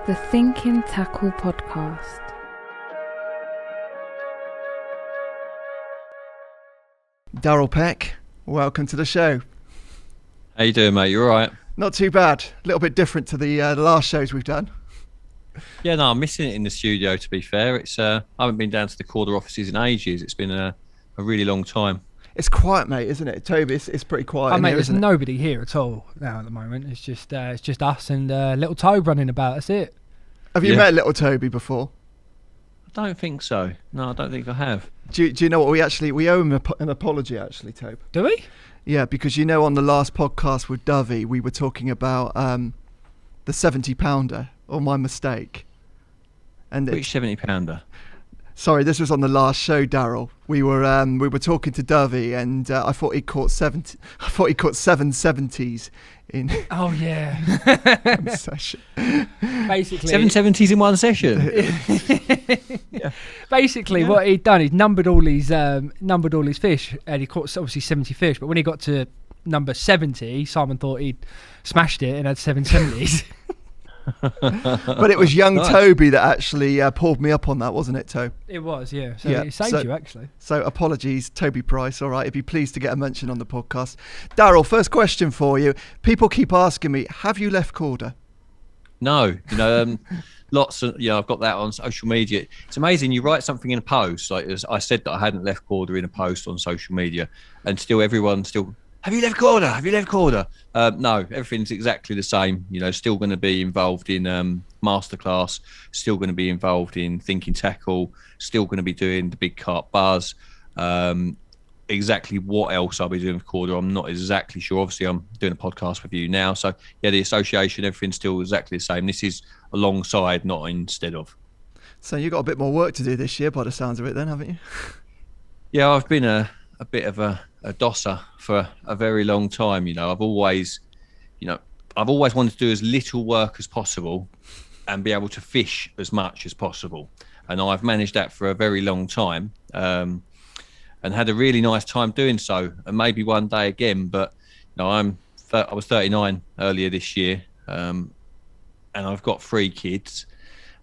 The Thinking Tackle Podcast. Darrell Peck, welcome to the show. How you doing, mate? You all right? Not too bad. A little bit different to the last shows we've done. Yeah, no, I'm missing it in the studio, to be fair. It's I haven't been down to the Korda offices in ages. It's been a really long time. It's quiet, mate, isn't it? Toby, it's pretty quiet in mate, here, there's isn't it? nobody here at all now at the moment. It's just us and little Tobe running about. That's it. Have you met little Toby before? I don't think so. No, I don't think I have. Do you know what we owe him an apology, actually, Tobe? Do we? Yeah, because on the last podcast with Dovey, we were talking about the 70-pounder, or my mistake. And Which 70-pounder? Sorry, this was on the last show, Darrell. We were talking to Dovey, and I thought he caught 7 70s in. Oh yeah. one session. Basically, 7 70s in one session. Yeah. Basically, what he'd done, he'd numbered all his fish, and he caught obviously 70 fish. But when he got to number 70, Simon thought he'd smashed it and had 7 70s. But it was young Toby that actually pulled me up on that, wasn't it, Tobe? It was, yeah. So it saved you, actually. So apologies, Toby Price. All right, if you're pleased to get a mention on the podcast. Darrell, first question for you. People keep asking me, have you left Korda? No, lots of, I've got that on social media. It's amazing. You write something in a post, like as I said that I hadn't left Korda in a post on social media, and everyone have you left Korda? Have you left Korda? No, everything's exactly the same. Still going to be involved in masterclass, still going to be involved in thinking tackle, still going to be doing the big carp buzz. Exactly what else I'll be doing with Korda, I'm not exactly sure. Obviously, I'm doing a podcast with you now. So, yeah, the association, everything's still exactly the same. This is alongside, not instead of. So you've got a bit more work to do this year by the sounds of it then, haven't you? Yeah, I've been a bit of a dosser for a very long time. I've always wanted to do as little work as possible and be able to fish as much as possible. And I've managed that for a very long time. And had a really nice time doing so, and maybe one day again. But I was 39 earlier this year, and I've got 3 kids,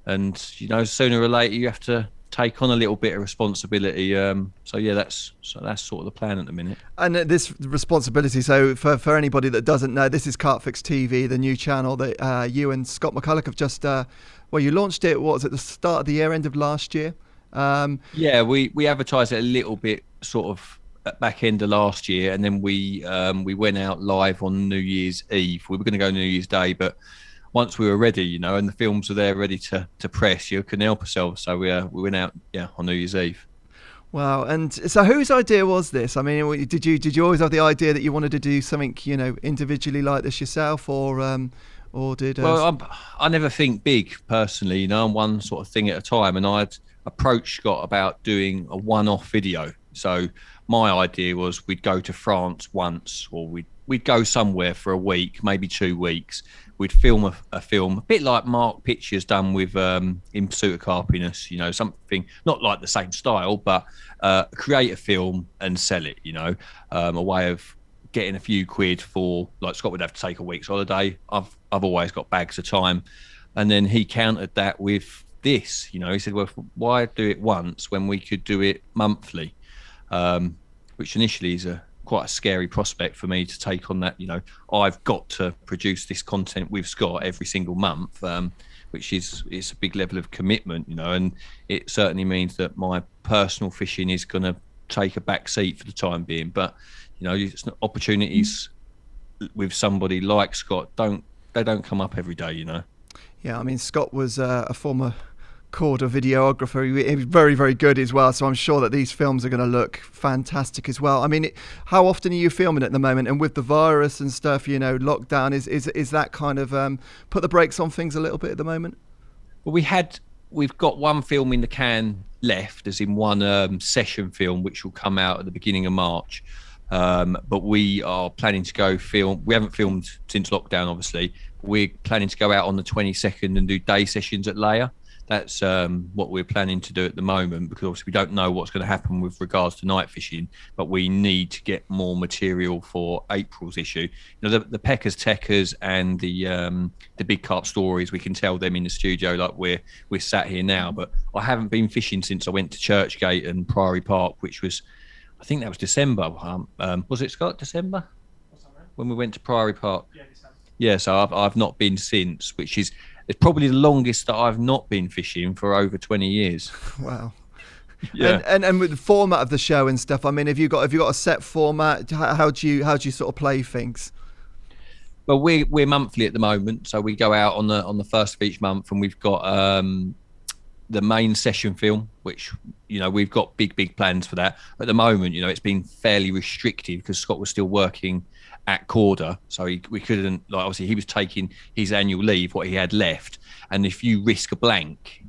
and sooner or later you have to take on a little bit of responsibility. That's sort of the plan at the minute. And this responsibility. So for anybody that doesn't know, this is CarpFix TV, the new channel that you and Scott McCulloch have just. You launched it. What was it? The start of the year, end of last year. We advertised it a little bit sort of at back end of last year, and then we went out live on New Year's Eve. We were going to go New Year's Day, but once we were ready, and the films were there ready to press, you couldn't help ourselves. So we went out on New Year's Eve. Wow. And so whose idea was this? I mean, did you always have the idea that you wanted to do something, individually like this yourself, or did? Well, I never think big personally. I'm one sort of thing at a time, and I'd approached Scott about doing a one-off video. So my idea was we'd go to France once, or we'd go somewhere for a week, maybe 2 weeks. We'd film a film, a bit like Mark Pitcher's done with In Pursuit of Carpiness, something not like the same style, but create a film and sell it, a way of getting a few quid for, like Scott would have to take a week's holiday. I've always got bags of time. And then he countered that with this, he said, well, why do it once when we could do it monthly? Which initially is quite a scary prospect for me to take on that. I've got to produce this content with Scott every single month, which is a big level of commitment, and it certainly means that my personal fishing is going to take a back seat for the time being. But opportunities with somebody like Scott don't come up every day. Yeah, I mean, Scott was a former Korda videographer. He was very, very good as well. So I'm sure that these films are going to look fantastic as well. I mean, how often are you filming at the moment? And with the virus and stuff, lockdown, is that kind of put the brakes on things a little bit at the moment? Well, we've got one film in the can left, as in one session film, which will come out at the beginning of March. But we are planning to go film. We haven't filmed since lockdown, obviously. We're planning to go out on the 22nd and do day sessions at Leia. that's what we're planning to do at the moment, because obviously we don't know what's going to happen with regards to night fishing, but we need to get more material for April's issue. The Peckers, Techers, and the big carp stories, we can tell them in the studio like we're sat here now. But I haven't been fishing since I went to Churchgate and Priory Park, which was, I think that was December. Was it, Scott, December? When we went to Priory Park? Yeah, December. Yeah, so I've not been since, which is, it's probably the longest that I've not been fishing for over 20 years. Wow. Yeah. And with the format of the show and stuff, I mean, have you got a set format? How do you sort of play things? Well, we're monthly at the moment, so we go out on the first of each month, and we've got the main session film, which we've got big plans for that. At the moment, it's been fairly restrictive because Scott was still working at Korda, so we couldn't, obviously he was taking his annual leave, what he had left, and if you risk a blank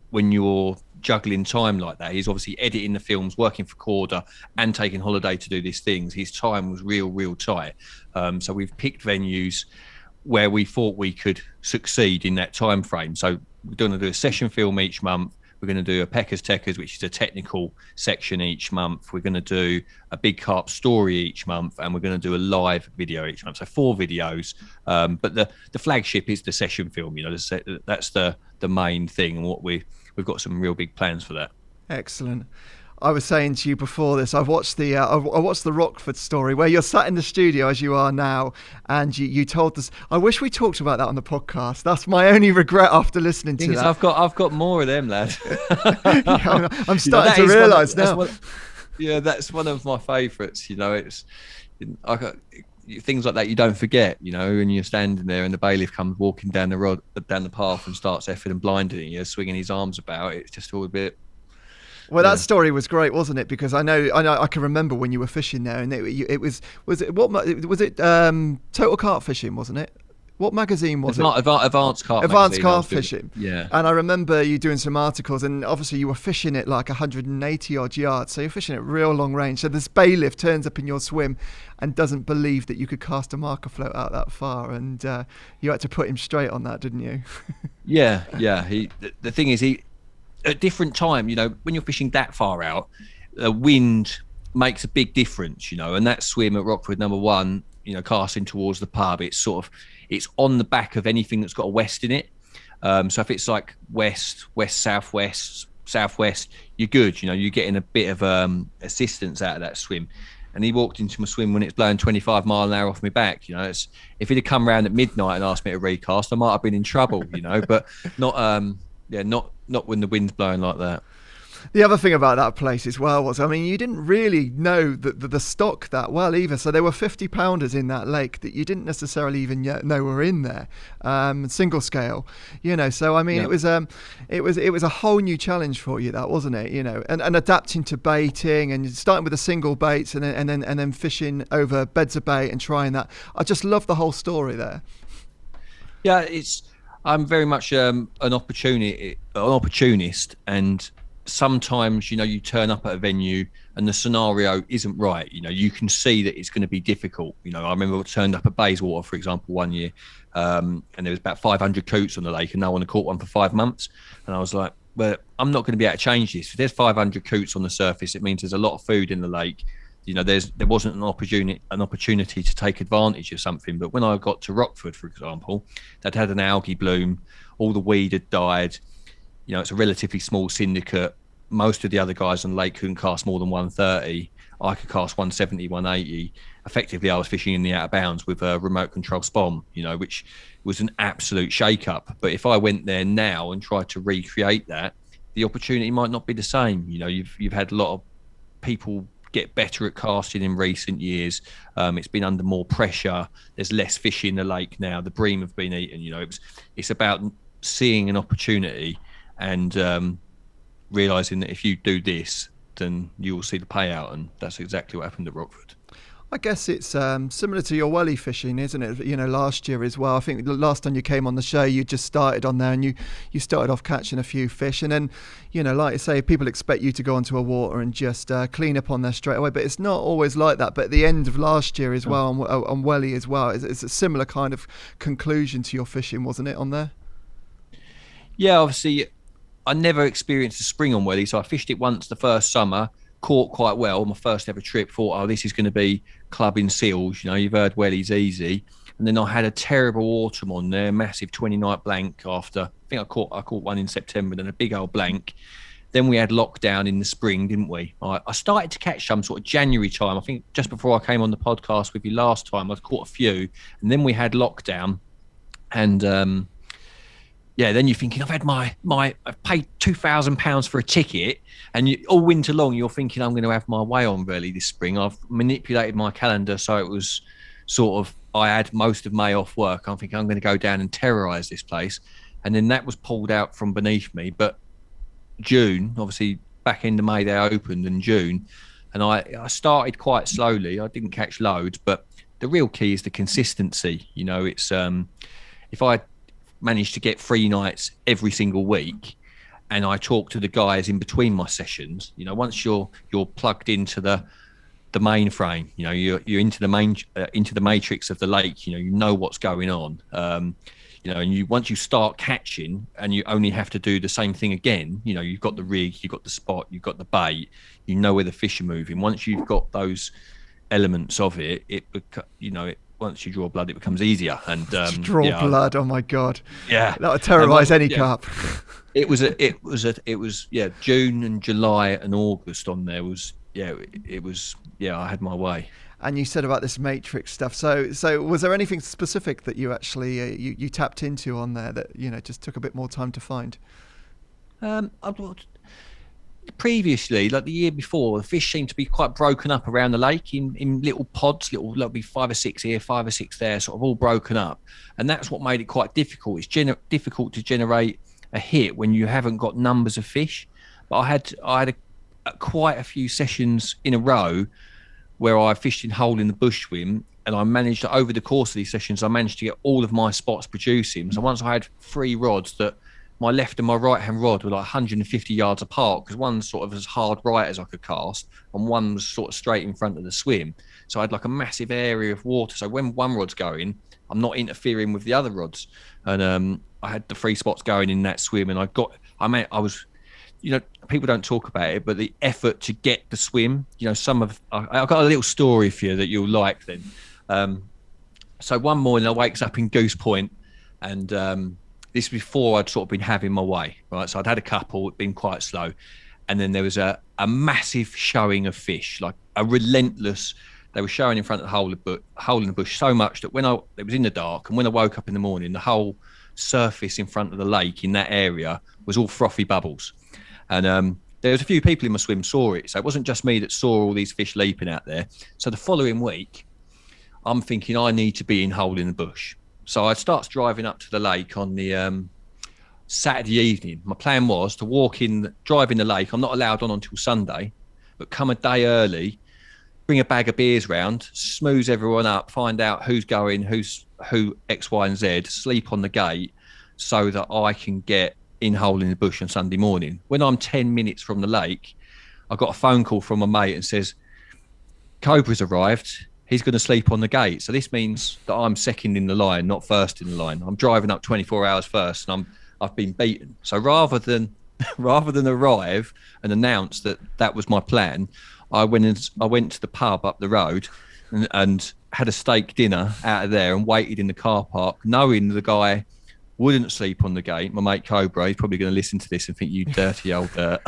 when you're juggling time like that, he's obviously editing the films, working for Korda and taking holiday to do these things. His time was real tight, so we've picked venues where we thought we could succeed in that time frame. So we're going to do a session film each month. We're going to do a Peckers Techers, which is a technical section each month. We're going to do a big carp story each month, and we're going to do a live video each month. So 4 videos. But the flagship is the session film. That's the main thing, and we've got some real big plans for that. Excellent. I was saying to you before this, I watched the Rockford story where you're sat in the studio as you are now, and you told us. I wish we talked about that on the podcast. That's my only regret after listening to that. I've got more of them, lad. Yeah, I'm starting to realise now. That's one of my favourites. It's things like that you don't forget. And you're standing there, and the bailiff comes walking down the path and starts effing and blinding you, swinging his arms about. It's just all a bit. Well, that story was great, wasn't it? Because I know I can remember when you were fishing there, and it was it Total Carp Fishing, wasn't it? What magazine was it? Advanced Carp. Advanced Carp Fishing. Yeah. And I remember you doing some articles, and obviously you were fishing it like 180 odd yards, so you're fishing at real long range. So this bailiff turns up in your swim and doesn't believe that you could cast a marker float out that far, and you had to put him straight on that, didn't you? Yeah. The thing is, at different time, when you're fishing that far out, the wind makes a big difference, and that swim at Rockford number 1, casting towards the pub, it's on the back of anything that's got a west in it. So if it's like west, southwest, you're good. You're getting a bit of assistance out of that swim. And he walked into my swim when it's blowing 25 mile an hour off my back. If he'd have come round at midnight and asked me to recast, I might have been in trouble. But not when the wind's blowing like that. The other thing about that place as well was, you didn't really know the stock that well either. So there were 50-pounders in that lake that you didn't necessarily even know were in there, single scale, So it was a whole new challenge for you, that wasn't it? And adapting to baiting and starting with the single baits and then fishing over beds of bait and trying that. I just love the whole story there. Yeah, I'm very much an opportunist, and sometimes you turn up at a venue and the scenario isn't right. You can see that it's going to be difficult. I remember I turned up at Bayswater, for example, one year, and there was about 500 coots on the lake, and no one had caught one for 5 months. And I was like, well, I'm not going to be able to change this. If there's 500 coots on the surface, it means there's a lot of food in the lake. There wasn't an opportunity to take advantage of something. But when I got to Rockford, for example, they'd had an algae bloom, all the weed had died. It's a relatively small syndicate. Most of the other guys on the lake couldn't cast more than 130. I could cast 170, 180. Effectively, I was fishing in the out of bounds with a remote control spawn, which was an absolute shake-up. But if I went there now and tried to recreate that, the opportunity might not be the same. You've had a lot of people get better at casting in recent years. It's been under more pressure. There's less fish in the lake now. The bream have been eaten. It's about seeing an opportunity and realising that if you do this, then you will see the payout, and that's exactly what happened at Rockford. I guess it's similar to your welly fishing, isn't it? Last year as well. I think the last time you came on the show, you just started on there and you started off catching a few fish. And then, like you say, people expect you to go onto a water and just clean up on there straight away. But it's not always like that. But at the end of last year as well, on welly as well, it's a similar kind of conclusion to your fishing, wasn't it, on there? Yeah, obviously, I never experienced a spring on welly, so I fished it once the first summer, caught quite well. My first ever trip, thought, oh, this is going to be clubbing seals. You know, you've heard wellies easy. And then I had a terrible autumn on there, massive 20-night blank after. I think I caught one in September, then a big old blank. Then we had lockdown in the spring, didn't we? I started to catch some sort of January time. I think just before I came on the podcast with you last time, I caught a few. And then we had lockdown. And then you're thinking, I've paid £2,000 for a ticket. And all winter long, you're thinking, I'm going to have my way on really this spring. I've manipulated my calendar so it was sort of, I had most of May off work. I'm thinking I'm going to go down and terrorise this place. And then that was pulled out from beneath me. But June, obviously back end of May, they opened in June. And I started quite slowly. I didn't catch loads. But the real key is the consistency. You know, it's if I managed to get 3 nights every single week and I talk to the guys in between my sessions, you know, once you're plugged into the mainframe, you know, you're into the matrix of the lake, you know what's going on, you know, and once you start catching and you only have to do the same thing again, you know, you've got the rig, you've got the spot, you've got the bait, you know where the fish are moving. Once you've got those elements of it, once you draw blood, it becomes easier. And blood, oh my god, yeah, that would terrorise any carp. It was June and July and August on there was. I had my way. And you said about this matrix stuff. So was there anything specific that you actually you tapped into on there that, you know, just took a bit more time to find? Previously, like the year before, the fish seemed to be quite broken up around the lake in little pods, there'll be 5 or 6 here, 5 or 6 there, sort of all broken up. And that's what made it quite difficult. It's difficult to generate a hit when you haven't got numbers of fish. But I had quite a few sessions in a row where I fished in hole in the bush swim, and I managed to, over the course of these sessions, I managed to get all of my spots producing. So once I had 3 rods that my left and my right hand rod were like 150 yards apart, because one's sort of as hard right as I could cast and one was sort of straight in front of the swim. So I had like a massive area of water. So when one rod's going, I'm not interfering with the other rods. And I had the 3 spots going in that swim, and I was, you know, people don't talk about it, but the effort to get the swim, you know, I've got a little story for you that you'll like then. So one morning I wakes up in Goose Point, and this is before I'd sort of been having my way, right? So I'd had a couple, it'd been quite slow. And then there was a massive showing of fish, like a relentless, they were showing in front of the hole in the bush so much that it was in the dark, and when I woke up in the morning, the whole surface in front of the lake in that area was all frothy bubbles. And there was a few people in my swim saw it. So it wasn't just me that saw all these fish leaping out there. So the following week, I'm thinking I need to be in hole in the bush. So I start driving up to the lake on the Saturday evening. My plan was to drive in the lake. I'm not allowed on until Sunday, but come a day early, bring a bag of beers round, smooze everyone up, find out who's going, who X, Y, and Z, sleep on the gate so that I can get in hole in the bush on Sunday morning. When I'm 10 minutes from the lake, I got a phone call from my mate and says, Cobra's arrived, he's going to sleep on the gate. So this means that I'm second in the line, not first in the line. I'm driving up 24 hours first, and I've been beaten. So rather than arrive and announce that was my plan, I went to the pub up the road and had a steak dinner out of there and waited in the car park, knowing the guy wouldn't sleep on the gate. My mate Cobra, he's probably going to listen to this and think, you dirty old dirt.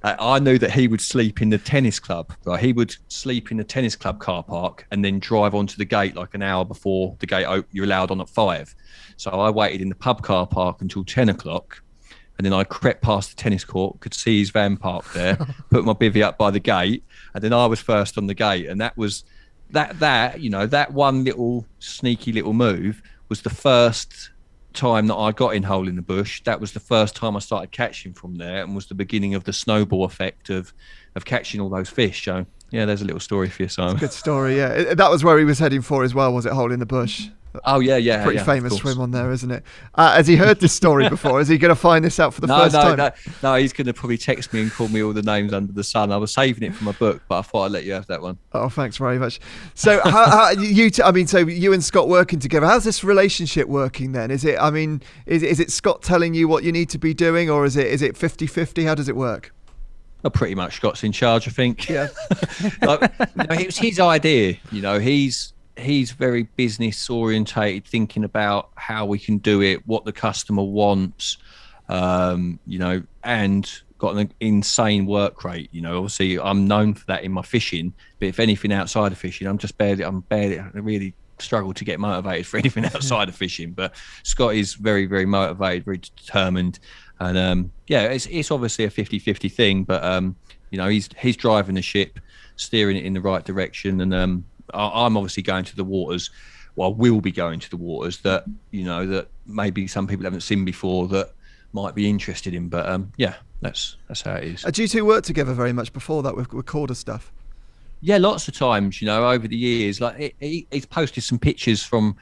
I knew that he would sleep in the tennis club. Right? He would sleep in the tennis club car park and then drive onto the gate like an hour before the gate you're allowed on at 5. So I waited in the pub car park until 10 o'clock. And then I crept past the tennis court, could see his van parked there, put my bivvy up by the gate, and then I was first on the gate. And that was that one little sneaky little move was the first time that I got in hole in the bush. That was the first time I started catching from there, and was the beginning of the snowball effect of catching all those fish. So yeah, there's a little story for you, Simon. Good story. Yeah, that was where he was heading for as well, was it? Hole in the bush. Oh yeah, Pretty yeah, famous swim on there, isn't it? Has he heard this story before? Is he going to find this out for the first time? No, he's going to probably text me and call me all the names under the sun. I was saving it for my book, but I thought I'd let you have that one. Oh, thanks very much. So, so you and Scott working together, how's this relationship working then? Is it, is it Scott telling you what you need to be doing, or is it 50-50? How does it work? Well, pretty much Scott's in charge, I think. Yeah. It was his idea. He's very business orientated, thinking about how we can do it, what the customer wants, and got an insane work rate. Obviously I'm known for that in my fishing, but if anything outside of fishing, I really struggle to get motivated for anything outside of fishing. But Scott is very, very motivated, very determined. And it's obviously a 50-50 thing, but he's driving the ship, steering it in the right direction. And I'm obviously going to the waters. Well, I will be going to the waters that maybe some people haven't seen before that might be interested in. But that's how it is. Do you two work together very much before that with Korda stuff? Yeah, lots of times, over the years. Like he's posted some pictures from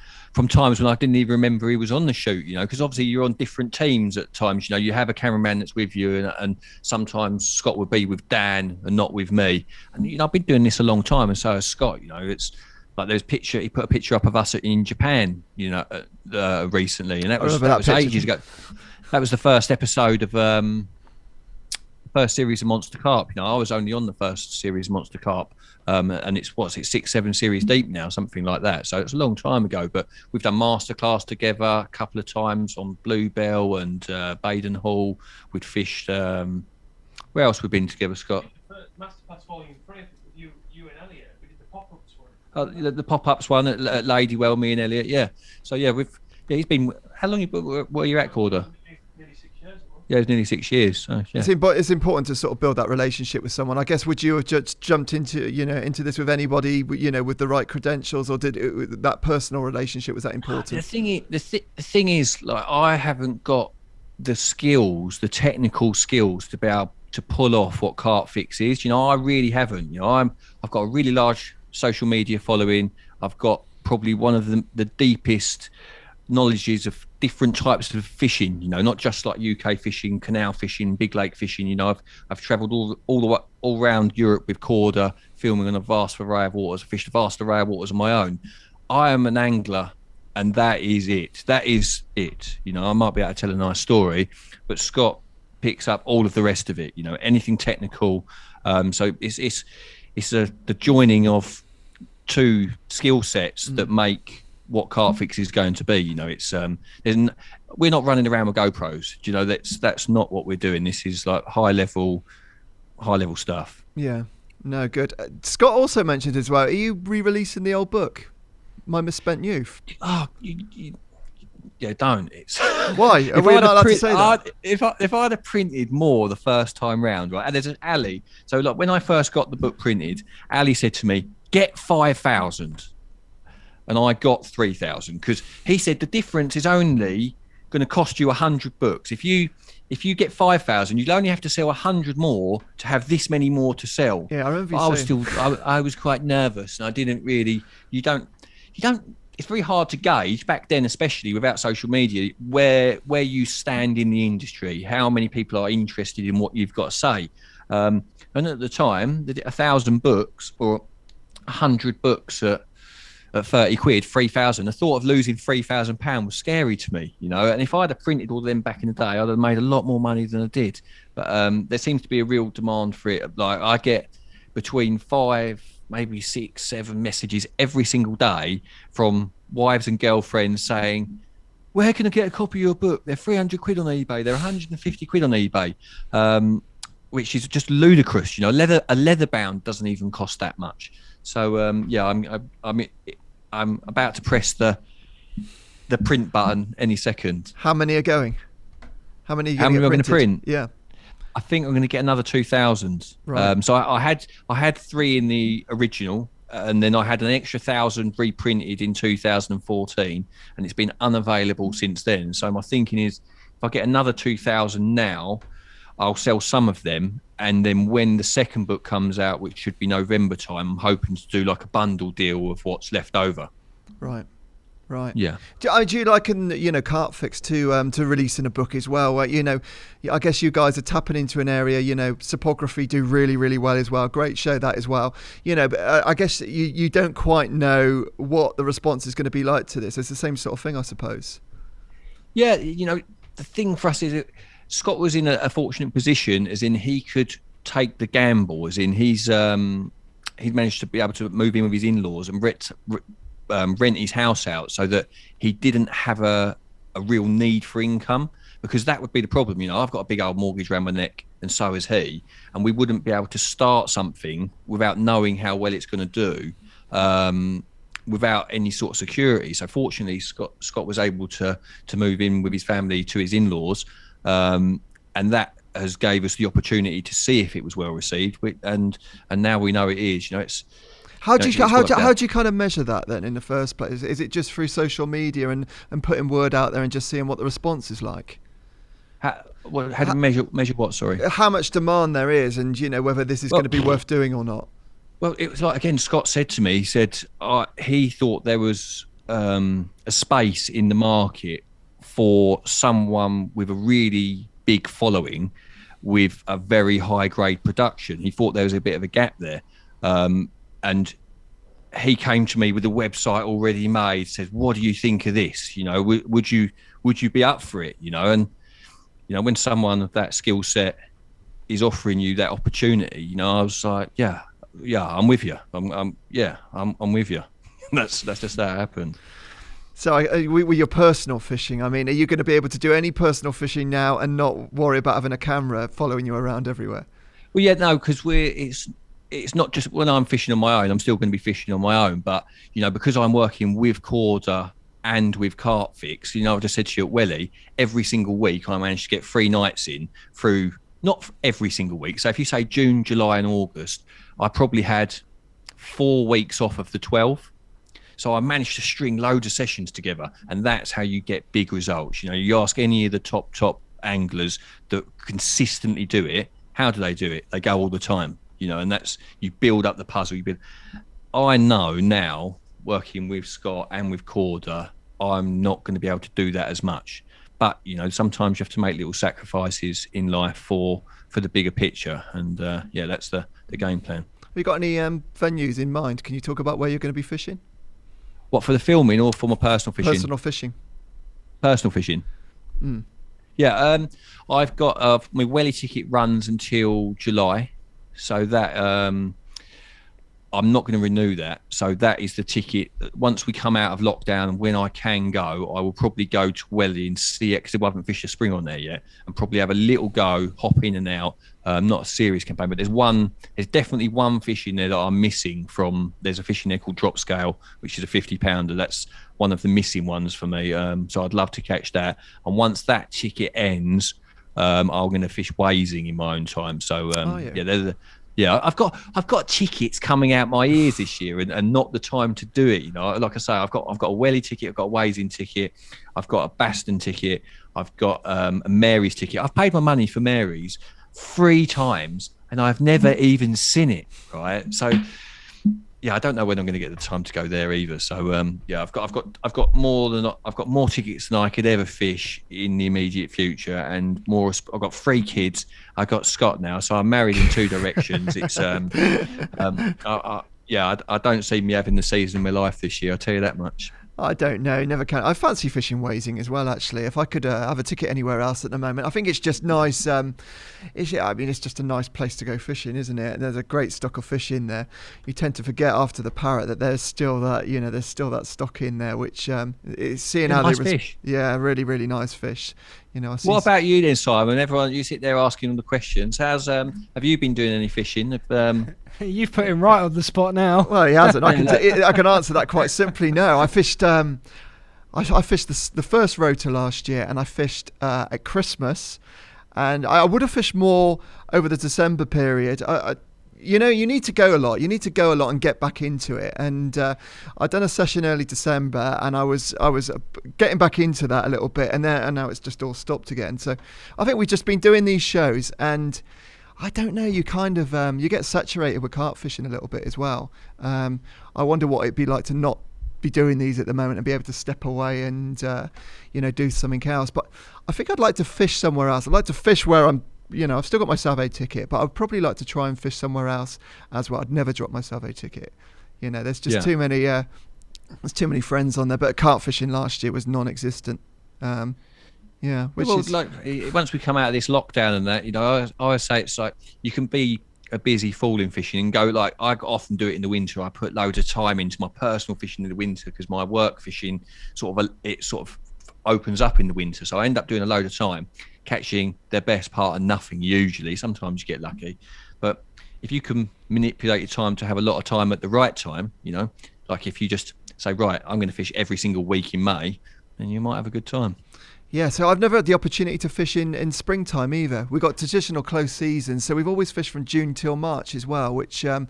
times when I didn't even remember he was on the shoot, because obviously you're on different teams at times. You have a cameraman that's with you, and sometimes Scott would be with Dan and not with me. And I've been doing this a long time, and so has Scott. It's like he put a picture up of us in Japan, recently, and that was ages ago. That was the first episode of first series of Monster Carp. I was only on the first series of Monster Carp, and it's 6-7 series deep now, something like that. So it's a long time ago, but we've done masterclass together a couple of times on Bluebell and Baden Hall. We'd fished. Where else we've been together, Scott? Masterclass Volume 3 with you and Elliot. We did the pop-ups one. The pop-ups one at Ladywell, me and Elliot. Yeah. So he's been. How long were you at Korda? Yeah, it's nearly 6 years. So, yeah. It's important to sort of build that relationship with someone. I guess, would you have just jumped into this with anybody, with the right credentials, or did that personal relationship, was that important? The thing is, like, I haven't got the skills, the technical skills to be able to pull off what CarpFix is. I really haven't. I've got a really large social media following. I've got probably one of the deepest knowledges of different types of fishing, not just like UK fishing, canal fishing, big lake fishing. I've travelled all around Europe with Korda, filming on a vast array of waters. I fished a vast array of waters on my own. I am an angler, and that is it. I might be able to tell a nice story, but Scott picks up all of the rest of it. Anything technical. So it's the joining of two skill sets that make what CarpFix is going to be. We're not running around with GoPros. That's not what we're doing. This is like high level stuff. Yeah, no, good. Scott also mentioned as well, are you re-releasing the old book, My Misspent Youth? Oh, yeah, don't. It's why are we not allowed to say that? If I'd have printed more the first time round, right? And there's an Ali. So like when I first got the book printed, Ali said to me, "Get 5,000." And I got 3,000 because he said the difference is only going to cost you 100 books. If you get 5,000, you'll only have to sell 100 more to have this many more to sell. Yeah, I remember you saying. I was quite nervous, and I didn't really. You don't. It's very hard to gauge back then, especially without social media, where you stand in the industry, how many people are interested in what you've got to say. And at the time, 1,000 books or 100 books at 30 quid, 3,000. The thought of losing £3,000 was scary to me, and if I'd have printed all of them back in the day, I'd have made a lot more money than I did. But there seems to be a real demand for it. Like I get between 5, maybe 6, 7 messages every single day from wives and girlfriends saying, "Where can I get a copy of your book? They're 300 quid on eBay. They're 150 quid on eBay." Which is just ludicrous. A leather bound doesn't even cost that much. So I'm about to press the print button any second. How many are going? How many are going to print? Yeah, I think I'm going to get another 2,000. Right. So I had 3 in the original, and then I had an extra 1,000 reprinted in 2014, and it's been unavailable since then. So my thinking is, if I get another 2,000 now, I'll sell some of them, and then when the second book comes out, which should be November time, I'm hoping to do like a bundle deal of what's left over. Right. Right. Yeah. Do you liken, CarpFix to releasing a book as well? Where, I guess you guys are tapping into an area, Topography do really, really well as well. Great show that as well. But I guess you don't quite know what the response is going to be like to this. It's the same sort of thing, I suppose. Yeah. The thing for us is that Scott was in a fortunate position, as in he could take the gamble, as in he'd managed to be able to move in with his in-laws and rent his house out so that he didn't have a real need for income, because that would be the problem. I've got a big old mortgage around my neck and so has he, and we wouldn't be able to start something without knowing how well it's going to do, without any sort of security. So fortunately Scott was able to move in with his family to his in-laws, and that has gave us the opportunity to see if it was well received, and now we know it is. It's How do you kind of measure that then in the first place? Is it just through social media and putting word out there and just seeing what the response is like? How do you measure what? Sorry. How much demand there is, and whether this is going to be worth doing or not. Well, it was like, again, Scott said to me, he said he thought there was a space in the market for someone with a really big following with a very high grade production. He thought there was a bit of a gap there. And he came to me with a website already made, said, what do you think of this? Would you be up for it? And, when someone of that skill set is offering you that opportunity, I was like, yeah, I'm with you. I'm with you. That's just how it happened. So with your personal fishing, are you going to be able to do any personal fishing now and not worry about having a camera following you around everywhere? Well, yeah, no, because it's not just when I'm fishing on my own, I'm still going to be fishing on my own. But, because I'm working with Korda and with CarpFix, I just said to you at Welly, every single week I managed to get 3 nights in through, not every single week. So if you say June, July and August, I probably had 4 weeks off of the 12. So I managed to string loads of sessions together, and that's how you get big results. You ask any of the top anglers that consistently do it, how do they do it? They go all the time. And that's, you build up the puzzle. I know now, working with Scott and with Korda, I'm not going to be able to do that as much. But, sometimes you have to make little sacrifices in life for the bigger picture. And, that's the game plan. Have you got any venues in mind? Can you talk about where you're going to be fishing? What, for the filming or for my personal fishing? Personal fishing. Mm. Yeah, I've got my Welly ticket runs until July. So that I'm not going to renew that. So that is the ticket. Once we come out of lockdown, when I can go, I will probably go to Welly and see it, because I haven't fished a spring on there yet, and probably have a little go, hop in and out. Not a serious campaign, but there's definitely one fish in there that I'm missing from. There's a fish in there called Drop Scale, which is a 50 pounder. That's one of the missing ones for me. So I'd love to catch that. And once that ticket ends, I'm going to fish Wazing in my own time. So I've got tickets coming out my ears this year, and not the time to do it. Like I say, I've got a Welly ticket, I've got a Wazing ticket, I've got a Baston ticket, I've got a Mary's ticket. I've paid my money for Mary's 3 times, and I've never even seen it. Right, so. Yeah, I don't know when I'm going to get the time to go there either. So I've got more tickets than I could ever fish in the immediate future, and more. I've got 3 kids. I got Scott now, so I'm married in 2 directions. It's I don't see me having the season of my life this year. I'll tell you that much. I don't know, never can. I fancy fishing Wazing as well, actually. If I could have a ticket anywhere else at the moment, I think it's just nice. It's just a nice place to go fishing, isn't it? And there's a great stock of fish in there. You tend to forget after the Parrot that there's still that stock in there, which is seeing how nice they fish. Yeah, really, really nice fish. What about you then, Simon? Everyone, you sit there asking all the questions. How's have you been doing any fishing? You've put him right on the spot now. Well, he hasn't. I can answer that quite simply. No, I fished. I fished the first rota last year, and I fished at Christmas, and I would have fished more over the December period. You need to go a lot. You need to go a lot and get back into it. And I'd done a session early December, and I was getting back into that a little bit, and now it's just all stopped again. So I think we've just been doing these shows, and I don't know, you kind of you get saturated with carp fishing a little bit as well. I wonder what it'd be like to not be doing these at the moment and be able to step away and do something else. But I think I'd like to fish somewhere else. I'd like to fish where I'm. I've still got my Salve ticket, but I'd probably like to try and fish somewhere else as well. I'd never drop my Salve ticket. There's just too many. There's too many friends on there. But carp fishing last year was non-existent. Once we come out of this lockdown and that, I always say it's like you can be a busy fool in fishing and go like I often do it in the winter. I put loads of time into my personal fishing in the winter because my work fishing sort of opens up in the winter. So I end up doing a load of time catching the best part of nothing usually. Sometimes you get lucky, but if you can manipulate your time to have a lot of time at the right time, like if you just say, right, I'm going to fish every single week in May, then you might have a good time. Yeah, so I've never had the opportunity to fish in springtime either. We've got traditional close seasons, so we've always fished from June till March as well, which that'd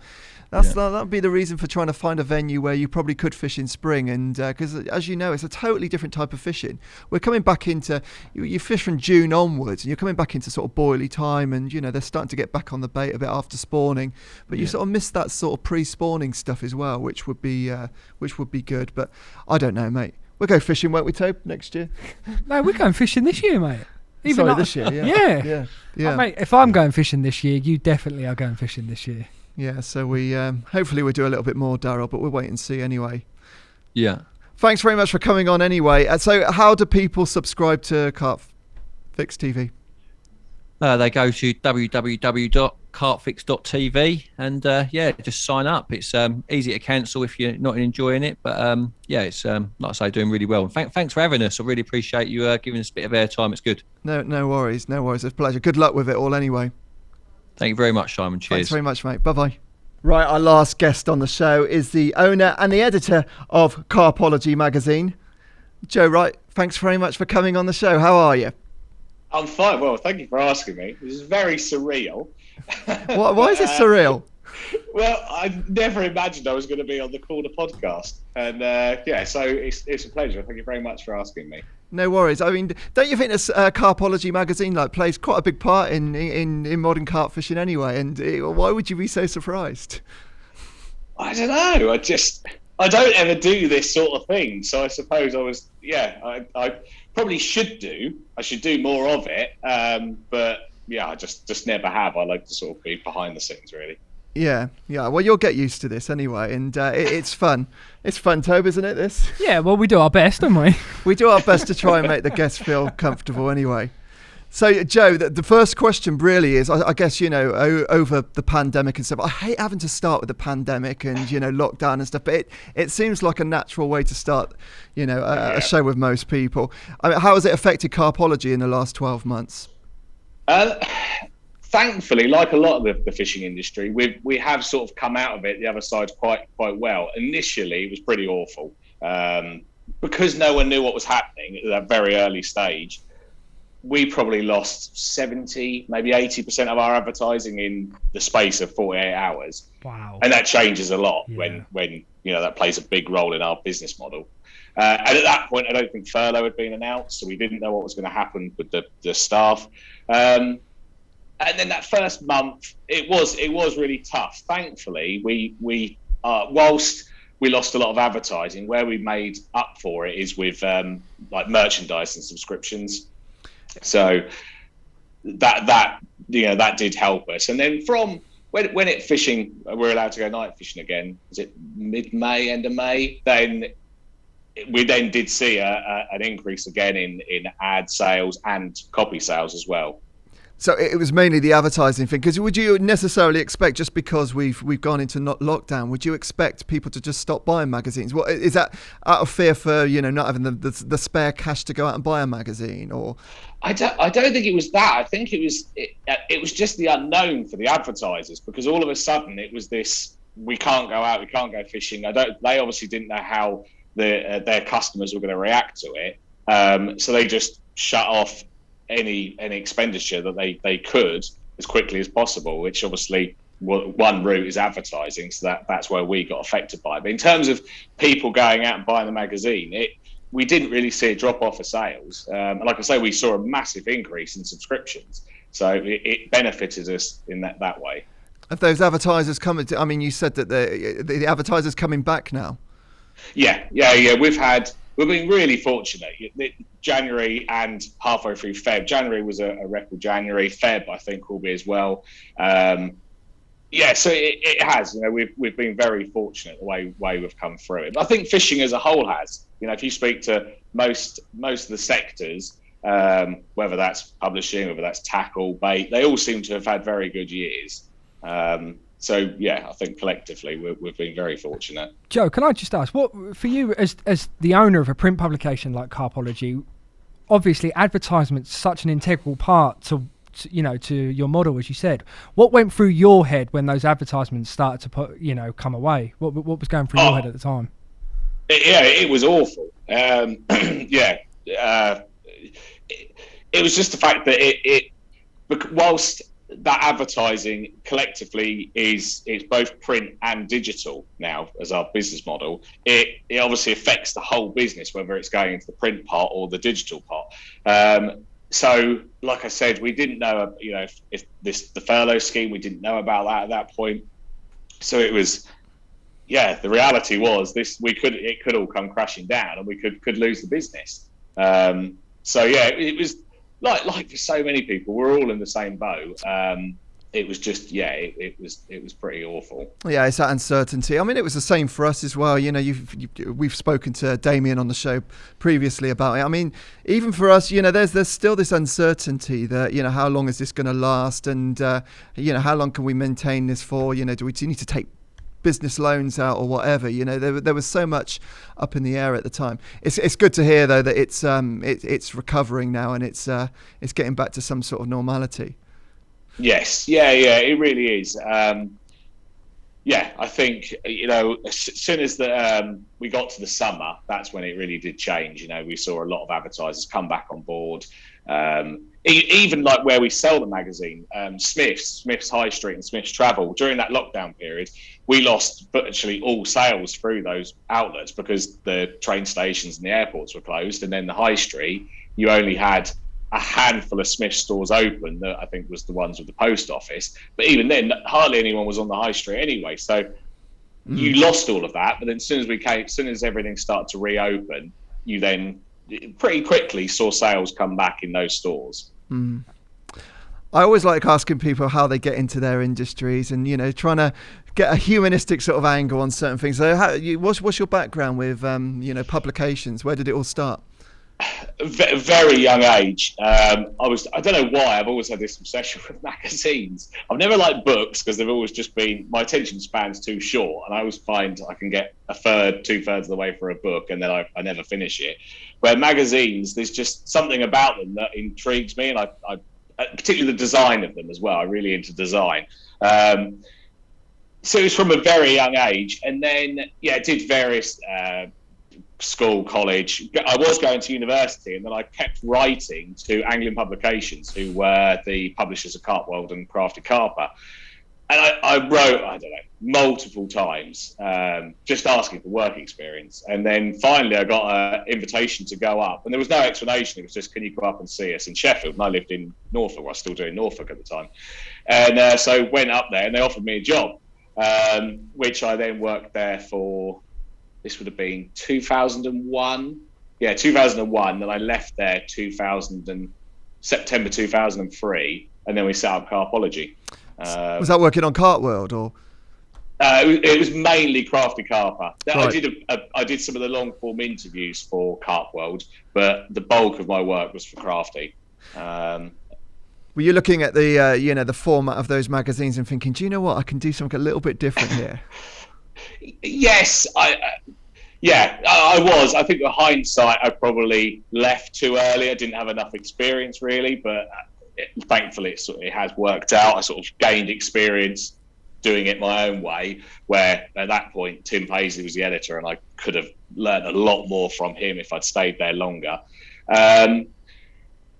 be the reason for trying to find a venue where you probably could fish in spring. And because, as you know, it's a totally different type of fishing. We're coming back into, you fish from June onwards, and you're coming back into sort of boilie time, and, they're starting to get back on the bait a bit after spawning. But you sort of miss that sort of pre-spawning stuff as well, which would be good. But I don't know, mate. We'll go fishing, won't we, Tobe, next year? No, we're going fishing this year, mate. This year, yeah. Yeah. Mate, if I'm going fishing this year, you definitely are going fishing this year. Yeah, so we hopefully we'll do a little bit more, Darrell, but we'll wait and see anyway. Yeah. Thanks very much for coming on anyway. So how do people subscribe to CarpFix TV? They go to www.carpfix.tv and just sign up. It's easy to cancel if you're not enjoying it, but it's like I say, doing really well. And thanks for having us. I really appreciate you giving us a bit of airtime. It's good. No worries. It's a pleasure. Good luck with it all anyway. Thank you very much, Simon. Cheers. Thanks very much, mate. Bye-bye. Right, our last guest on the show is the owner and the editor of CARPology magazine, Joe Wright. Thanks very much for coming on the show. How are you? I'm fine. Well, thank you for asking me. This is very surreal. Why is it surreal? Well, I never imagined I was going to be on the Korda podcast. And so it's a pleasure. Thank you very much for asking me. No worries. I mean, don't you think this CARPology magazine plays quite a big part in modern carp fishing anyway? And why would you be so surprised? I don't know. I don't ever do this sort of thing. So I suppose I probably should do. I should do more of it. But I just never have. I like to sort of be behind the scenes, really. Yeah. Well, you'll get used to this anyway, and it's fun. It's fun, Tobe, isn't it, this? Yeah, well, we do our best, don't we? We do our best to try and make the guests feel comfortable anyway. So, Joe, the first question really is, I guess, over the pandemic and stuff, I hate having to start with the pandemic and, lockdown and stuff, but it seems like a natural way to start, a show with most people. I mean, how has it affected CARPology in the last 12 months? Thankfully, like a lot of the fishing industry, we have sort of come out of it the other side quite well. Initially, it was pretty awful because no one knew what was happening at that very early stage. We probably lost 70, maybe 80% of our advertising in the space of 48 hours. Wow! And that changes a lot when that plays a big role in our business model. And at that point, I don't think furlough had been announced, so we didn't know what was going to happen with the staff. And then that first month, it was really tough. Thankfully, we whilst we lost a lot of advertising, where we made up for it is with merchandise and subscriptions. So that did help us. And then from when we're allowed to go night fishing again. Was it mid-May, end of May? Then we did see an increase again in ad sales and copy sales as well. So it was mainly the advertising thing. Because would you necessarily expect, just because we've gone into lockdown, would you expect people to just stop buying magazines? What is that, out of fear for not having the spare cash to go out and buy a magazine? Or I don't think it was that. I think it was just the unknown for the advertisers, because all of a sudden it was this: we can't go out, we can't go fishing. They obviously didn't know how their customers were going to react to it, so they just shut off any expenditure that they could as quickly as possible, which obviously one route is advertising, so that's where we got affected by it. But in terms of people going out and buying the magazine, we didn't really see a drop off of sales. Like I say, we saw a massive increase in subscriptions, so it benefited us in that way. Have those advertisers coming? I mean, you said that the advertisers coming back now. Yeah. We've been really fortunate. January and halfway through Feb. January was a record January. Feb, I think, will be as well. So it has. We've been very fortunate the way we've come through it. But I think fishing as a whole has. If you speak to most of the sectors, whether that's publishing, whether that's tackle, bait, they all seem to have had very good years. I think collectively we've been very fortunate. Joe, can I just ask, what for you as the owner of a print publication like Carpology? Obviously, advertisement's such an integral part to your model, as you said. What went through your head when those advertisements started to come away? What was going through your head at the time? It was awful. It was just the fact that whilst that advertising collectively it's both print and digital now as our business model, it obviously affects the whole business, whether it's going into the print part or the digital part. So like I said, we didn't know if the furlough scheme, we didn't know about that at that point. So it was the reality was it could all come crashing down and we could lose the business. It was like for so many people, we're all in the same boat. It was just it was pretty awful. Yeah, it's that uncertainty. I mean, it was the same for us as well. We've spoken to Damien on the show previously about it. I mean, even for us, there's still this uncertainty that how long is this going to last, and how long can we maintain this for? Do we need to take business loans out or whatever? There was so much up in the air at the time. It's good to hear though that it's recovering now and it's getting back to some sort of normality. Yes, it really is. I think as soon as we got to the summer, that's when it really did change. We saw a lot of advertisers come back on board. Even like where we sell the magazine, Smith's High Street and Smith's Travel, during that lockdown period, we lost virtually all sales through those outlets because the train stations and the airports were closed. And then the High Street, you only had a handful of Smith stores open that I think was the ones with the post office. But even then, hardly anyone was on the High Street anyway. So you lost all of that. But then as soon as everything started to reopen, you then pretty quickly saw sales come back in those stores. I always like asking people how they get into their industries and, trying to get a humanistic sort of angle on certain things. So what's your background with, publications? Where did it all start? Very young age. I don't know why, I've always had this obsession with magazines. I've never liked books because they've always just been, my attention span's too short, and I always find I can get two-thirds of the way for a book and then I never finish it. Where magazines, there's just something about them that intrigues me, and I particularly the design of them as well. I'm really into design. So it was from a very young age, and then did various school, college. I was going to university, and then I kept writing to Anglian Publications, who were the publishers of Carp World and Crafty Carper. And I wrote, I don't know, multiple times, just asking for work experience. And then finally I got an invitation to go up, and there was no explanation. It was just, can you go up and see us in Sheffield? And I lived in Norfolk. I was still doing Norfolk at the time. And so went up there, and they offered me a job, which I then worked there for, this would have been 2001. Yeah, 2001. Then I left there September 2003, and then we set up CARPology. Was that working on Carp World or? It was mainly Crafty Carper. Right. I did some of the long form interviews for Carp World, but the bulk of my work was for Crafty. Were you looking at the the format of those magazines and thinking, do you know what, I can do something a little bit different here? Yes, I was. I think with hindsight, I probably left too early. I didn't have enough experience really, but thankfully it has worked out. I sort of gained experience doing it my own way, where at that point Tim Paisley was the editor, and I could have learned a lot more from him if I'd stayed there longer.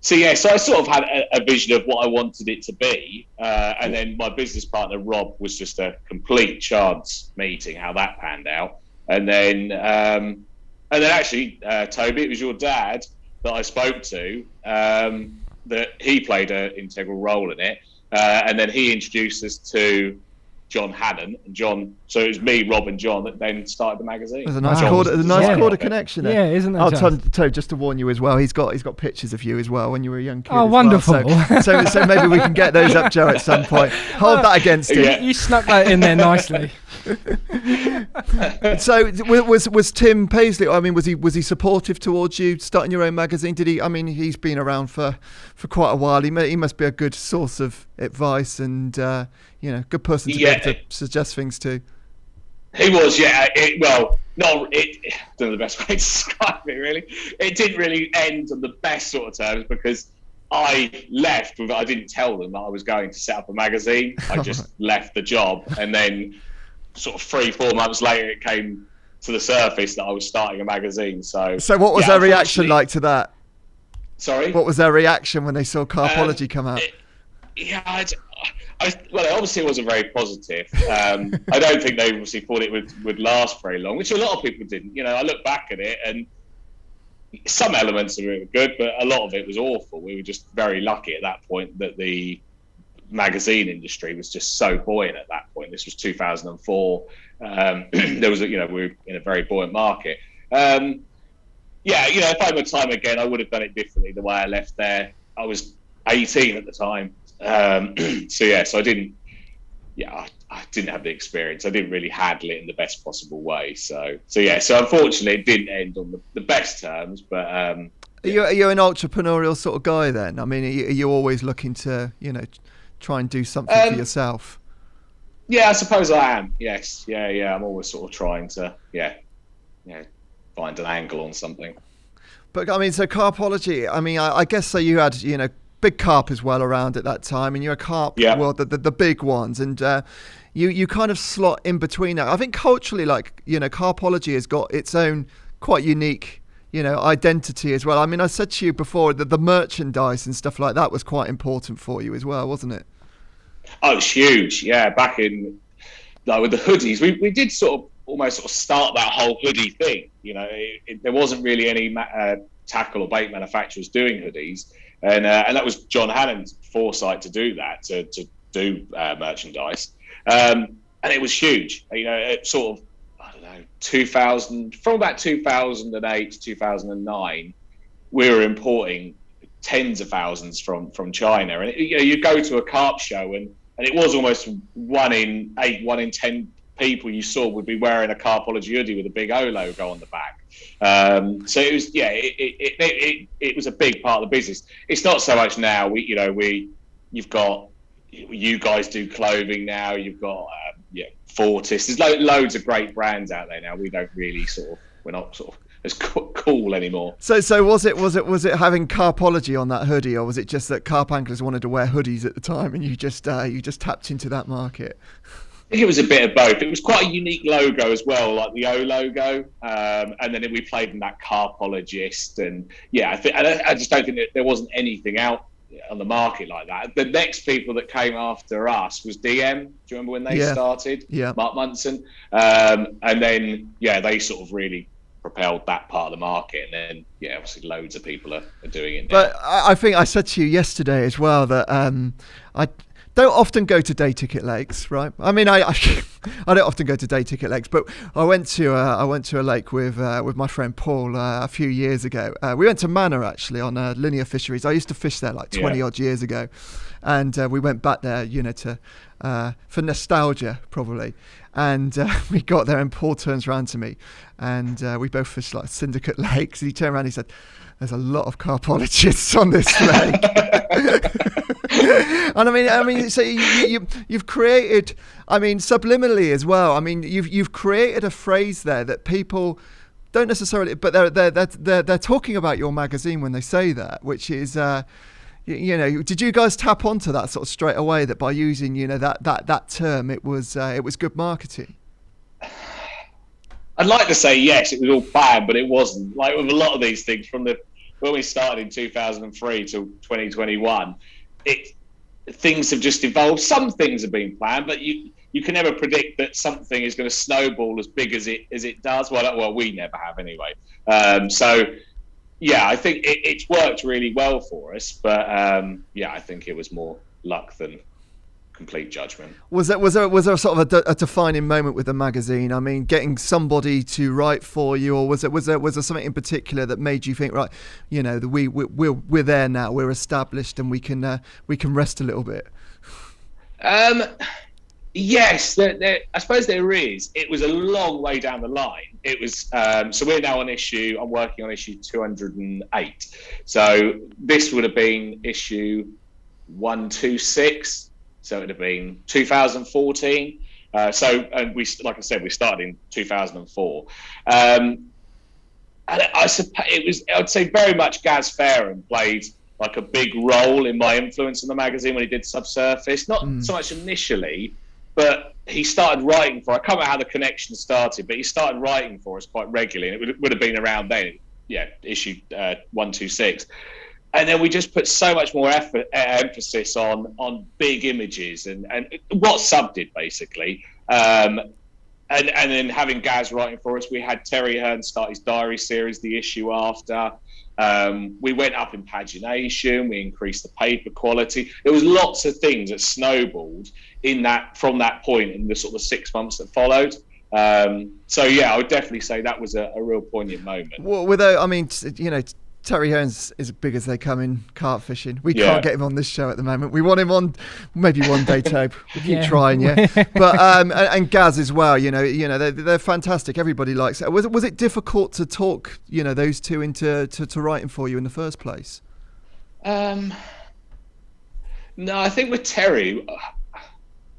So I sort of had a vision of what I wanted it to be, and then my business partner Rob was just a complete chance meeting how that panned out. And then actually, Toby, it was your dad that I spoke to, that he played an integral role in it, and then he introduced us to John hadn't, and John. So it was me, Rob, and John that then started the magazine. There's a nice Korda connection there. Yeah, isn't that? Tom, just to warn you as well, he's got pictures of you as well when you were a young kid. Oh, wonderful! Well. So maybe we can get those up, Joe, at some point. Hold that against him. You snuck that in there nicely. So was Tim Paisley? I mean, was he supportive towards you starting your own magazine? Did he? I mean, he's been around for quite a while. He must be a good source of advice and good person to be able to suggest things to. He was, yeah. I don't know the best way to describe it. Really, it didn't really end on the best sort of terms because I left. I didn't tell them that I was going to set up a magazine. I just left the job, and then sort of 3-4 months later, it came to the surface that I was starting a magazine. So what was their reaction like to that? Sorry, what was their reaction when they saw CARPology come out? Obviously it wasn't very positive. I don't think they obviously thought it would last very long, which a lot of people didn't. I look back at it and some elements of it were good, but a lot of it was awful. We were just very lucky at that point that the magazine industry was just so buoyant at that point. This was 2004. There was, we were in a very buoyant market. If I had my time again, I would have done it differently the way I left there. I was 18 at the time. So I didn't have the experience. I didn't really handle it in the best possible way. So unfortunately it didn't end on the best terms, but Are you an entrepreneurial sort of guy then? I mean, are you always looking to, try and do something for yourself? Yeah, I suppose I am. Yes. Yeah. I'm always sort of trying to, find an angle on something. But I mean, so CARPology, I mean, I guess so you had, big Carp as well around at that time, and you're a Carp, the big ones, and you kind of slot in between that. I think culturally, CARPology has got its own quite unique, identity as well. I mean, I said to you before that the merchandise and stuff like that was quite important for you as well, wasn't it? Oh, it's huge. Yeah, back in with the hoodies, we did almost start that whole hoodie thing. There wasn't really any tackle or bait manufacturers doing hoodies. And that was John Hannon's foresight to do that, to do merchandise. And it was huge. It sort of, 2000, from about 2008 to 2009, we were importing tens of thousands from China. And, you go to a Carp show and it was almost 1 in 8, 1 in 10 people you saw would be wearing a CARPology hoodie with a big O logo on the back. So it was, it was a big part of the business. It's not so much now. You've got, you guys do clothing now. You've got, Fortis. There's loads of great brands out there now. We don't really we're not as cool anymore. So was it having CARPology on that hoodie, or was it just that carp anglers wanted to wear hoodies at the time and you just tapped into that market? I think it was a bit of both. It was quite a unique logo as well, like the O logo, and then we played in that CARPologist, and I just don't think that there wasn't anything out on the market like that. The next people that came after us was DM. Do you remember when they started? Yeah. Mark Munson, and then they sort of really propelled that part of the market, and then obviously loads of people are doing it now. But I think I said to you yesterday as well that I don't often go to day ticket lakes, right? I mean, I don't often go to day ticket lakes, but I went to a lake with my friend Paul a few years ago. We went to Manor actually on linear fisheries. I used to fish there like 20 odd years ago, and we went back there, for nostalgia probably. And we got there, and Paul turns around to me, and we both fished like Syndicate Lakes. And he turned around and he said, "There's a lot of carpologists on this lake." And I mean, so you've created, subliminally as well. I mean, you've created a phrase there that people don't necessarily, but they're talking about your magazine when they say that, which is, did you guys tap onto that sort of straight away, that by using that term it was good marketing? I'd like to say yes, it was all planned, but it wasn't. Like with a lot of these things, from when we started in 2003 till 2021. Things have just evolved. Some things have been planned, but you can never predict that something is going to snowball as big as it does. Well, we never have anyway. I think it's worked really well for us. But I think it was more luck than complete judgment. Was there sort of a defining moment with the magazine? I mean, getting somebody to write for you, or was there something in particular that made you think, right, you know, we're there now, we're established, and we can rest a little bit? Yes, I suppose there is. It was a long way down the line. It was so we're now on I'm working on issue 208. So this would have been issue 126. So it would have been 2014. And we, like I said, we started in 2004. And I suppose I'd say very much Gaz Farron played like a big role in my influence on the magazine when he did Subsurface. Not so much initially, but he started writing I can't remember how the connection started, but he started writing for us quite regularly. And it would have been around then, issue 126. And then we just put so much more emphasis on big images and what Sub did, basically. And then having Gaz writing for us, we had Terry Hearn start his diary series the issue after. We went up in pagination, we increased the paper quality. There was lots of things that snowballed from that point in the sort of 6 months that followed. So yeah, I would definitely say that was a real poignant moment. Well, Terry Hearn's as big as they come in carp fishing. We can't get him on this show at the moment. We want him on maybe one day, Tobe. We keep trying, But and Gaz as well. They're fantastic. Everybody likes it. Was it difficult to talk those two into writing for you in the first place? No, I think with Terry,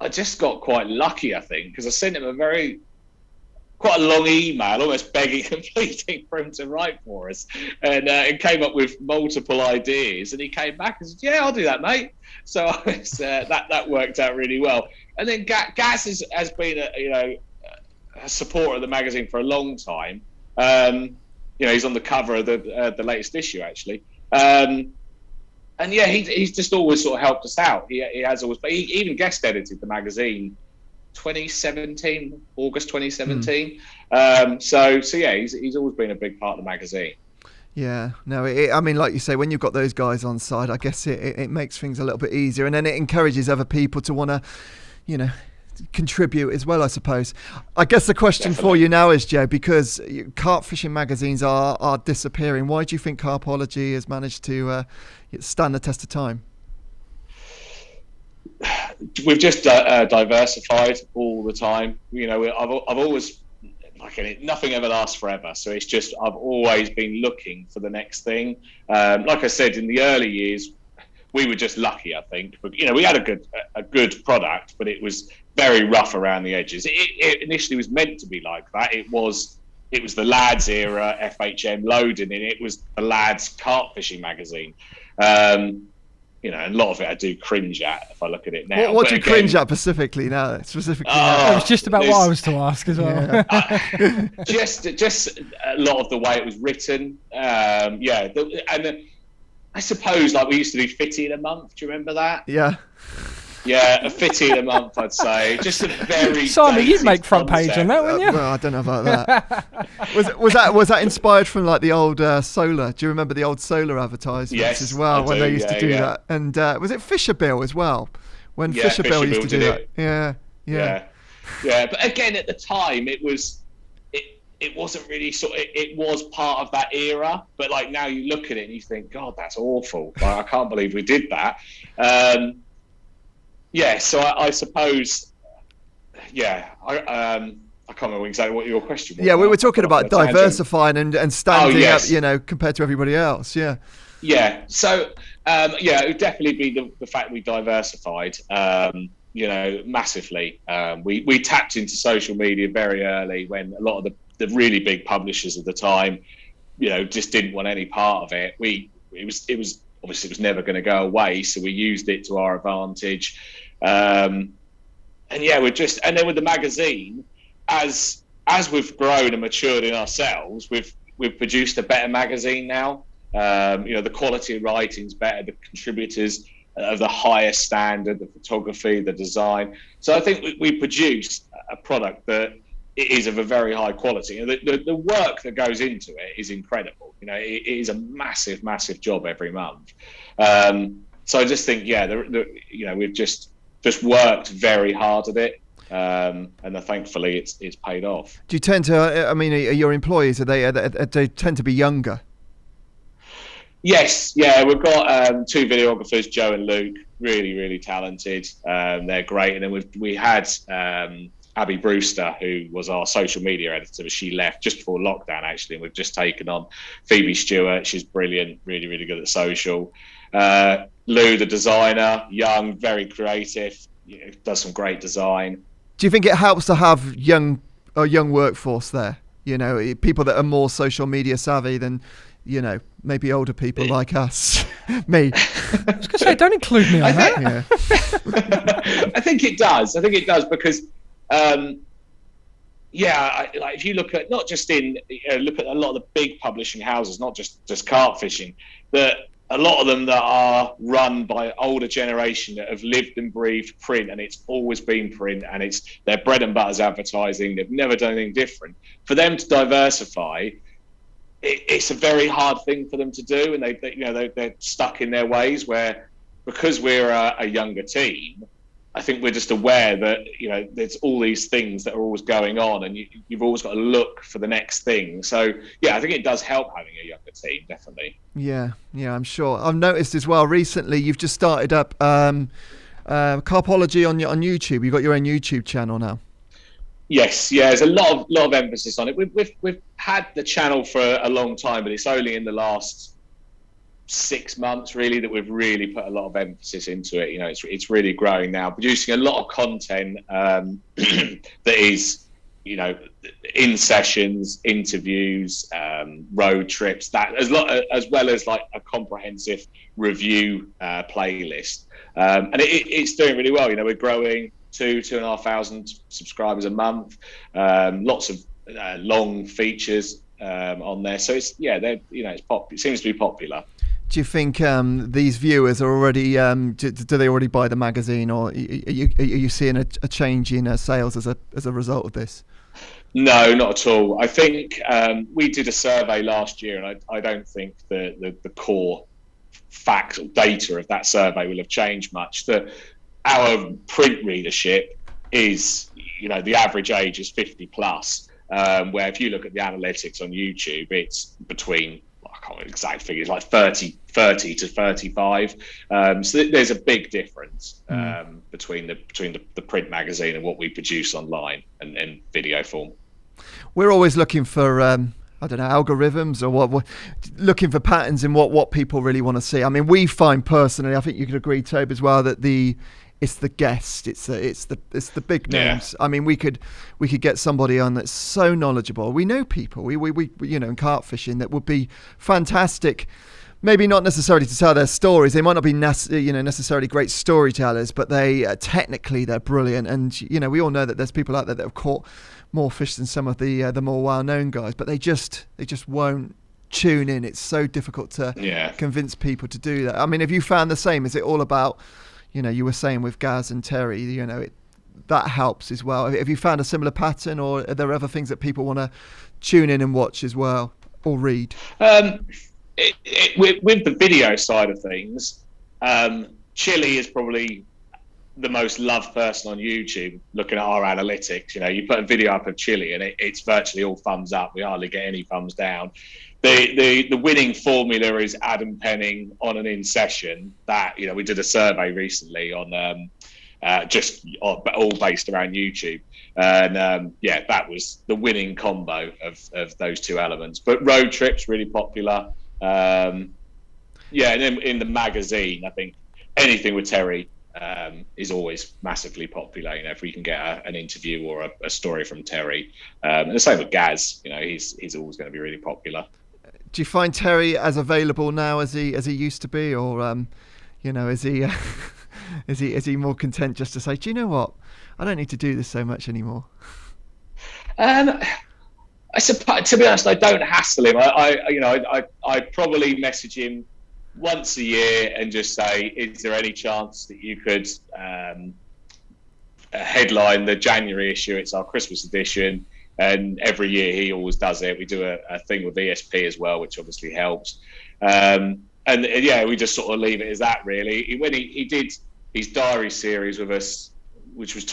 I just got quite lucky. I think because I sent him quite a long email, almost begging and pleading for him to write for us, and came up with multiple ideas. And he came back and said, "Yeah, I'll do that, mate." So that worked out really well. And then Gaz has been a supporter of the magazine for a long time. He's on the cover of the latest issue actually. And yeah, he's just always sort of helped us out. He has always, but he even guest edited the magazine. 2017, August 2017. So yeah, he's always been a big part of the magazine. Yeah, no, like you say, when you've got those guys on side, I guess it makes things a little bit easier, and then it encourages other people to want to, contribute as well, I suppose. I guess the question for you now is, Joe, because carp fishing magazines are disappearing, why do you think CARPology has managed to stand the test of time? We've just diversified all the time. I've always, nothing ever lasts forever. So it's just, I've always been looking for the next thing. Like I said, in the early years, we were just lucky, I think. But, we had a good product, but it was very rough around the edges. It initially was meant to be like that. It was the lads era FHM loading, and it was the lads carp fishing magazine. And a lot of it I do cringe at if I look at it now. What do you cringe at specifically now? Specifically, that was just about what I was to ask as well. Yeah. Just a lot of the way it was written. I suppose we used to do 50 in a month. Do you remember that? Yeah. Yeah, a 50 in a month, I'd say. Just a very Simon, you'd make front page on that, wouldn't you? Well, I don't know about that. was that inspired from the old Solar? Do you remember the old Solar advertisements as well when they used to do that? And was it Fisher Bill as well? When Fisher Bill used to do that? Yeah. But again, at the time, it wasn't really it was part of that era. But now you look at it and you think, God, that's awful. I can't believe we did that. So I suppose, I can't remember exactly what your question was. Yeah, we were talking about diversifying and standing up, compared to everybody else. Yeah. Yeah. So, it would definitely be the fact we diversified, massively. We tapped into social media very early when a lot of the really big publishers at the time, just didn't want any part of it. It was obviously it was never going to go away, so we used it to our advantage. And then with the magazine, as we've grown and matured in ourselves, we've produced a better magazine now. The quality of writing's better, the contributors of the highest standard, the photography, the design. So I think we produced a product that is of a very high quality. And the work that goes into it is incredible. It is a massive, massive job every month. So I just think, we've just just worked very hard at it. And thankfully it's paid off. Do you tend to, I mean, are your employees, are they tend to be younger? Yes, yeah, we've got 2 videographers, Joe and Luke, really, really talented. They're great. And then we had Abby Brewster, who was our social media editor, but she left just before lockdown, actually. And we've just taken on Phoebe Stewart. She's brilliant, really, really good at social. Lou, the designer, young, very creative, does some great design. Do you think it helps to have a young workforce there? People that are more social media savvy than, maybe older people like us. Me. I was going to say, don't include me on that. Yeah. I think it does. Because, if you look at, not just look at a lot of the big publishing houses, not just carp fishing, that a lot of them that are run by older generation that have lived and breathed print, and it's always been print, and it's their bread and butter's advertising. They've never done anything different. For them to diversify, it's a very hard thing for them to do, and they're stuck in their ways. Where, because we're a younger team, I think we're just aware that there's all these things that are always going on, and you've always got to look for the next thing. So yeah, I think it does help having a younger team, definitely. Yeah, I'm sure. I've noticed as well recently you've just started up CARPology on YouTube. You've got your own YouTube channel now. Yes, yeah, there's a lot of emphasis on it. We've had the channel for a long time, but it's only in the last 6 months really that we've really put a lot of emphasis into it. It's really growing now, producing a lot of content that is, in sessions, interviews, road trips, that as well as like a comprehensive review playlist, and it's doing really well. We're growing 2,500 subscribers a month, lots of long features on there. So it's it seems to be popular. Do you think these viewers are already? Do they already buy the magazine, or are you seeing a change in sales as a result of this? No, not at all. I think we did a survey last year, and I don't think the core facts or data of that survey will have changed much. Our print readership is, the average age is 50 plus. Where if you look at the analytics on YouTube, it's between, I can't remember exact figures, like 30 to 35. So there's a big difference between the print magazine and what we produce online and in video form. We're always looking for algorithms or what looking for patterns in what people really want to see. I mean, we find personally, I think you could agree, Tobe, as well, that it's the guest, it's the big names. Yeah. I mean, we could get somebody on that's so knowledgeable. We know people we in carp fishing that would be fantastic. Maybe not necessarily to tell their stories. They might not be necessarily great storytellers, but technically they're brilliant. And we all know that there's people out there that have caught more fish than some of the more well-known guys, but they just won't tune in. It's so difficult to convince people to do that. I mean, have you found the same? Is it all about, you were saying with Gaz and Terry, that helps as well. Have you found a similar pattern, or are there other things that people want to tune in and watch as well, or read? With the video side of things, Chili is probably the most loved person on YouTube. Looking at our analytics, you put a video up of Chili and it's virtually all thumbs up. We hardly get any thumbs down. The winning formula is Adam Penning on and in session. That we did a survey recently on all based around YouTube, and that was the winning combo of those two elements. But road trips really popular. And then in the magazine, I think anything with Terry is always massively popular. If we can get an interview or a story from Terry, and the same with Gaz, he's always going to be really popular. Do you find Terry as available now as he used to be, or is he more content just to say, do you know what, I don't need to do this so much anymore? I suppose, to be honest, I don't hassle him. I probably message him once a year and just say, is there any chance that you could headline the January issue? It's our Christmas edition. And every year he always does it. We do a thing with ESP as well, which obviously helps. We just sort of leave it as that, really. When he did his diary series with us, which was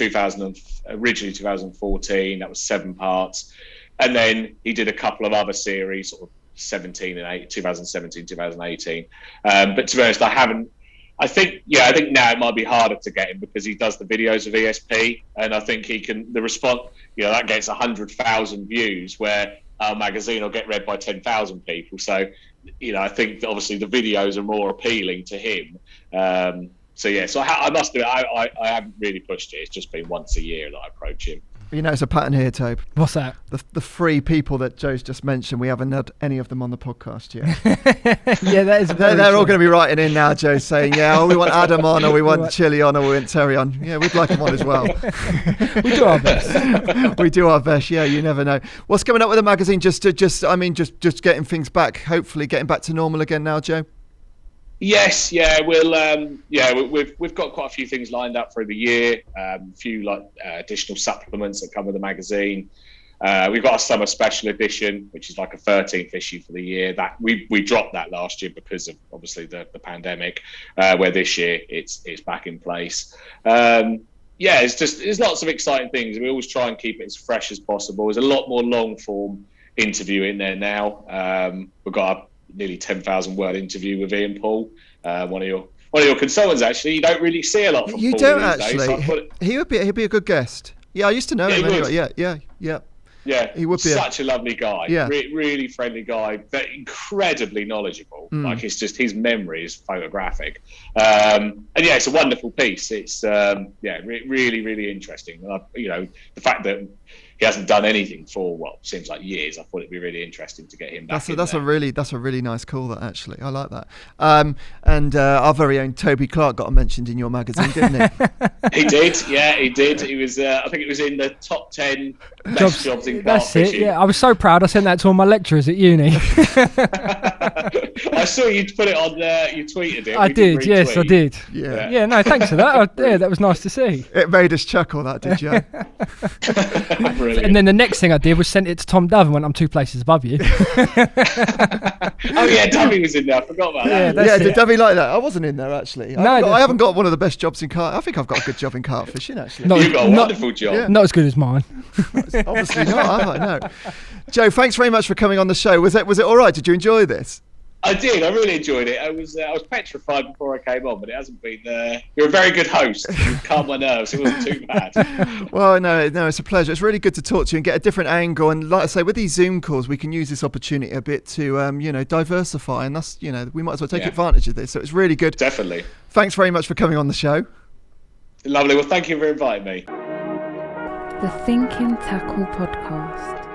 originally 2014. That was 7 parts. And then he did a couple of other series, sort of 2017, 2018. But to be honest, I think now it might be harder to get him because he does the videos of ESP, and I think the response, that gets 100,000 views, where our magazine will get read by 10,000 people. So, I think that obviously the videos are more appealing to him. So I must admit, I haven't really pushed it. It's just been once a year that I approach him. It's a pattern here, Tobe. What's that? The 3 people that Joe's just mentioned, we haven't had any of them on the podcast yet. Yeah, that is. They're all going to be writing in now, Joe, saying, we want Adam on, or we want Chili on, or we want Terry on. Yeah, we'd like him on as well. We do our best. We do our best. Yeah, you never know. What's coming up with the magazine? Just getting things back. Hopefully, getting back to normal again now, Joe. Yes, we've got quite a few things lined up for the year. A few additional supplements that come with the magazine. We've got a summer special edition, which is like a 13th issue for the year. That we dropped that last year because of obviously the pandemic. Where this year it's back in place. There's lots of exciting things. We always try and keep it as fresh as possible. There's a lot more long form interview in there now. We've got a nearly 10,000 word interview with Ian Paul, one of your consultants. Actually, you don't really see a lot from you Paul don't these actually days, so he'd be a good guest. I used to know him anyway. Yeah, he would be such a lovely guy. Yeah. Really friendly guy, but incredibly knowledgeable. Like, it's just, his memory is photographic. It's a wonderful piece. It's really interesting. The fact that he hasn't done anything for seems like years. I thought it'd be really interesting to get him back. That's a really nice call, that, actually. I like that. And our very own Toby Clark got mentioned in your magazine, didn't he? He did. Yeah, he did. He was. I think it was in the top 10 best jobs in carp fishing. That's it. Yeah, I was so proud. I sent that to all my lecturers at uni. I saw you put it on. You tweeted it. I did. Yes, I did. Yeah. Yeah. No, thanks for that. That was nice to see. It made us chuckle. That did, Joe. Brilliant. And then the next thing I did was send it to Tom Dove and went, "I'm 2 places above you." Oh yeah, Dovey was in there. I forgot about that. Did Dovey like that? I wasn't in there, actually. I haven't got one of the best jobs in carp. I think I've got a good job in carp fishing, actually. You've got a wonderful job. Yeah. Not as good as mine. Obviously not, have I? No. Joe, thanks very much for coming on the show. Was it all right? Did you enjoy this? I did. I really enjoyed it. I was petrified before I came on, but it hasn't been. You're a very good host. You calmed my nerves. It wasn't too bad. Well, no, it's a pleasure. It's really good to talk to you and get a different angle. And like I say, with these Zoom calls, we can use this opportunity a bit to, diversify. And that's, we might as well take advantage of this. So it's really good. Definitely. Thanks very much for coming on the show. Lovely. Well, thank you for inviting me. The Thinking Tackle Podcast.